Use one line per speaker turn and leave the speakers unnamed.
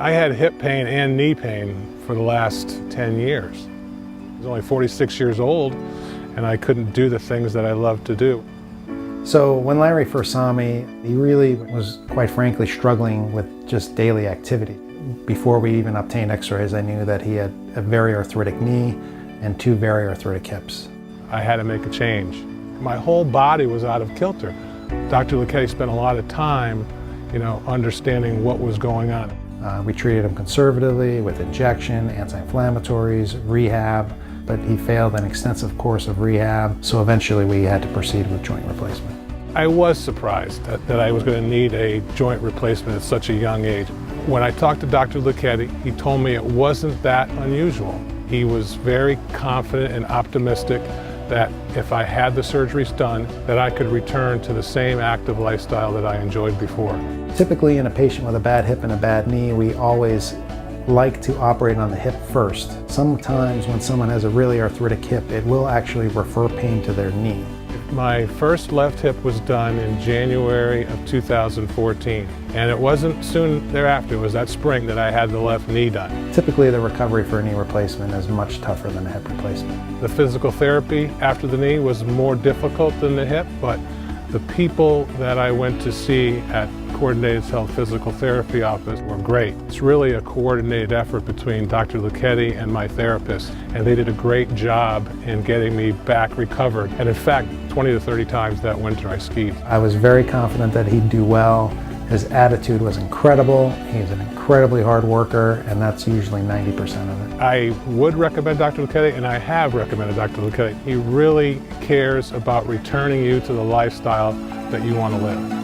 I had hip pain and knee pain for the last 10 years. I was only 46 years old and I couldn't do the things that I loved to do.
So when Larry first saw me, he really was, quite frankly, struggling with just daily activity. Before we even obtained x-rays, I knew that he had a very arthritic knee and 2 very arthritic hips.
I had to make a change. My whole body was out of kilter. Dr. Luchetti spent a lot of time, understanding what was going on.
We treated him conservatively with injection, anti-inflammatories, rehab, but he failed an extensive course of rehab, so eventually we had to proceed with joint replacement.
I was surprised that I was going to need a joint replacement at such a young age. When I talked to Dr. Luchetti, he told me it wasn't that unusual. He was very confident and optimistic that if I had the surgeries done, that I could return to the same active lifestyle that I enjoyed before.
Typically in a patient with a bad hip and a bad knee, we always like to operate on the hip first. Sometimes when someone has a really arthritic hip, it will actually refer pain to their knee.
My first left hip was done in January of 2014, and it wasn't soon thereafter, it was that spring that I had the left knee done.
Typically the recovery for a knee replacement is much tougher than a hip replacement.
The physical therapy after the knee was more difficult than the hip, but the people that I went to see at Coordinated Health Physical Therapy office were great. It's really a coordinated effort between Dr. Luchetti and my therapist, and they did a great job in getting me back recovered. And in fact, 20 to 30 times that winter I skied.
I was very confident that he'd do well. His attitude was incredible. He's an incredibly hard worker, and that's usually 90% of it.
I would recommend Dr. Luchetti, and I have recommended Dr. Luchetti. He really cares about returning you to the lifestyle that you want to live.